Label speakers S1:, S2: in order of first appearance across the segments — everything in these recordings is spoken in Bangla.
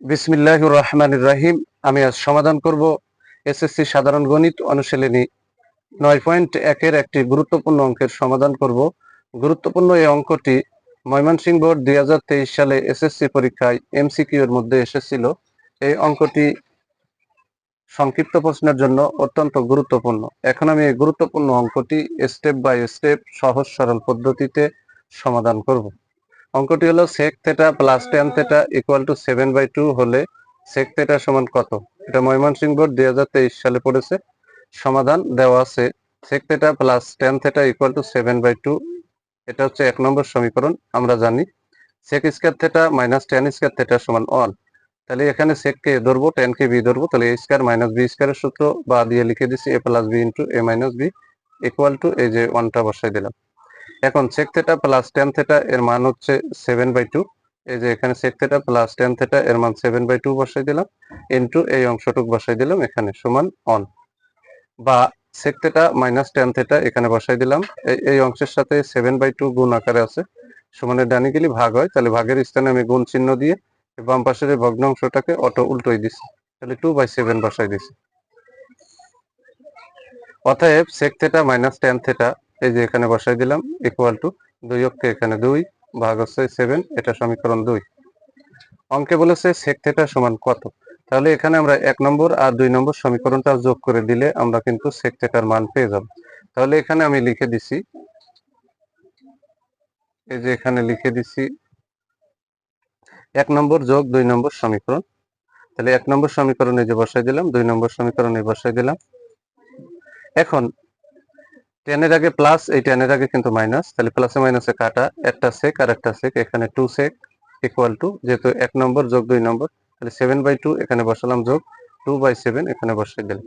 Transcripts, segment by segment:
S1: বিসমিল্লাহির রহমানির রহিম। আমি আজ সমাধান করব এসএসসি সাধারণ গণিত অনুশীলনী 9.1 এর একটি গুরুত্বপূর্ণ অঙ্কের সমাধান করব। গুরুত্বপূর্ণ এই অঙ্কটি ময়মনসিংহ বোর্ড 2023 সালে এসএসসি পরীক্ষায় এমসিকিউ এর মধ্যে এসেছিল। এই অঙ্কটি সংক্ষিপ্ত প্রশ্নের জন্য অত্যন্ত গুরুত্বপূর্ণ। এখন আমি এই গুরুত্বপূর্ণ অঙ্কটি স্টেপ বাই স্টেপ সহজ সরল পদ্ধতিতে সমাধান করব। অঙ্কটি হলো sec θ plus tan θ equal to 7/2 হলে sec θ সমান কত? এটা ময়মনসিংহ বোর্ড 2023 সালে পড়েছে। সমাধান দেওয়া আছে sec θ plus tan θ equal to 7/2। এটা হচ্ছে 1 নম্বর সমীকরণ। আমরা জানি sec square θ minus tan square θ সমান 1। তাহলে এখানে sec কে ধরবো, tan কে b ধরবো, তাহলে a স্কয়ার মাইনাস b স্কয়ারের সূত্র বা দিয়ে লিখে দিছি a plus b into a minus b equal to এই যে 1টা বসাই দিলাম। এখন sec θ প্লাস tan θ এর মান হচ্ছে 7/2। এই যে এখানে sec θ প্লাস tan θ এর মান 7/2 বসাই দিলাম ইনটু এই অংশটুক বসাই দিলাম এখানে সমান 1, বা sec θ মাইনাস tan θ এখানে বসাই দিলাম। এই অংশের সাথে 7/2 গুণ আকারে আছে, সমানের ডানে গেলে ভাগ হয়, তাহলে ভাগের স্থানে আমি গুণ চিহ্ন দিয়ে বাম পাশের এই ভগ্নাংশটাকে অটো উল্টোই দিছি, তাহলে 2/7 বসাই দিছি। অতএব sec θ মাইনাস tan θ এই যে এখানে বসাই দিলাম ইকুয়াল টু 2 অক্ষে এখানে 2 ভাগ হচ্ছে 7, এটা সমীকরণ 2। অঙ্কে বলেছে sec θ সমান কত? তাহলে এখানে আমরা 1 নম্বর আর 2 নম্বর সমীকরণটা যোগ করে দিলে আমরা কিন্তু sec θ এর মান পেয়ে যাব। তাহলে এখানে আমি লিখে দিছি, এই যে এখানে লিখে দিছি 1 নম্বর যোগ 2 নম্বর সমীকরণ। তাহলে 1 নম্বর সমীকরণে যে বসাই দিলাম, 2 নম্বর সমীকরণে বসাই দিলাম। এখন tan এর আগে প্লাস, এই tan এর আগে কিন্তু মাইনাস, তাহলে প্লাসে মাইনাসে কাটা, একটা sec আর একটা sec, এখানে 2 sec ইকুয়াল টু, যেহেতু 1 নম্বর যোগ 2 নম্বর, তাহলে 7/2 এখানে বসালাম যোগ 2/7 এখানে বসাই দিলাম।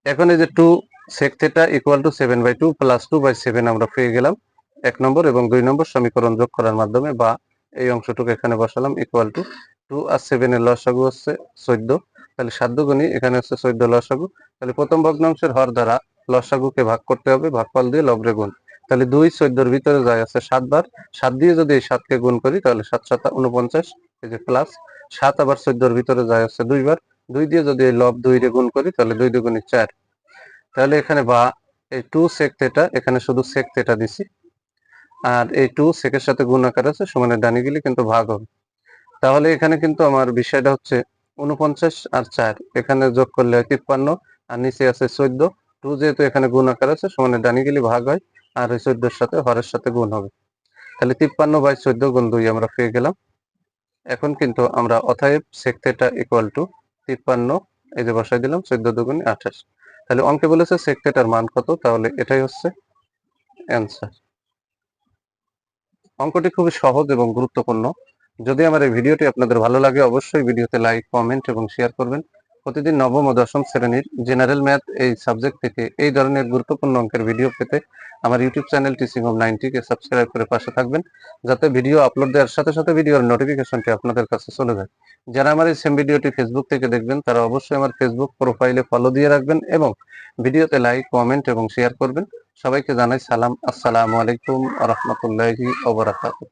S1: এখন এই যে 2 sec θ ইকুয়াল টু 7/2 প্লাস 2/7 আমরা পেয়ে গেলাম 1 নম্বর এবং 2 নম্বর সমীকরণ যোগ করার মাধ্যমে, বা এই অংশটুকু এখানে বসালাম ইকুয়াল টু 2 আর 7 এর লসাগু হচ্ছে 14, তাহলে 7 দুগুণী এখানে হচ্ছে 14 লসাগু। তাহলে প্রথম ভগ্নাংশের হর দ্বারা লসাগুকে ভাগ করতে হবে, ভাগফল দিয়ে লবরে গুণ, তাহলে 2 14 এর ভিতরে যায় আছে 7 বার, 7 দিয়ে যদি এই 7 কে গুণ করি তাহলে 7 7 49, এই যে প্লাস 7 আবার 14 এর ভিতরে যায় আছে 2 বার, 2 দিয়ে যদি এই লব 2 রে গুণ করি তাহলে 2 দুগুণী 4। তাহলে এখানে বা এই 2 sec θ এখানে শুধু sec θ দিছি, আর এই 2 sec এর সাথে গুণ আকার আছে, সমানের ডানে গেলে কিন্তু ভাগ হবে। তাহলে এখানে কিন্তু আমার বিষয়টা হচ্ছে 49 আর 4 এখানে যোগ করলে হয় 53, আর নিচে আছে 14, 2 যেহেতু এখানে গুণ আকার আছে, সমানের ডানে গেলে ভাগ হয়, আর এই 14 এর সাথে হরের সাথে গুণ হবে, তাহলে 53/14 গুণ 2 আমরা পেয়ে গেলাম। এখন কিন্তু আমরা অতএব sec θ ইকুয়াল টু 53, এই যে বসাই দিলাম 14 দুগুণে 28। তাহলে অঙ্কে বলেছে sec θ এর মান কত, তাহলে এটাই হচ্ছে অ্যান্সার। অঙ্কটি খুবই সহজ এবং গুরুত্বপূর্ণ। যদি আমার এই ভিডিওটি আপনাদের ভালো লাগে অবশ্যই ভিডিওতে লাইক, কমেন্ট এবং শেয়ার করবেন। প্রতিদিন নবম ও দশম শ্রেণীর জেনারেল ম্যাথ এই সাবজেক্ট থেকে এই ধরনের গুরুত্বপূর্ণ অঙ্কের ভিডিও পেতে আমার ইউটিউব চ্যানেল টিচিং হোম 90 কে সাবস্ক্রাইব করে পাশে থাকবেন, যাতে ভিডিও আপলোড দেওয়ার সাথে সাথে ভিডিওর নোটিফিকেশনটি আপনাদের কাছে চলে যায়। যারা আমার এই সেম ভিডিওটি ফেসবুক থেকে দেখবেন তারা অবশ্যই আমার ফেসবুক প্রোফাইলে ফলো দিয়ে রাখবেন এবং ভিডিওতে লাইক, কমেন্ট এবং শেয়ার করবেন। সবাইকে জানাই সালাম, আসসালামু আলাইকুম ওয়া রাহমাতুল্লাহি ওয়া বারাকাতুহু।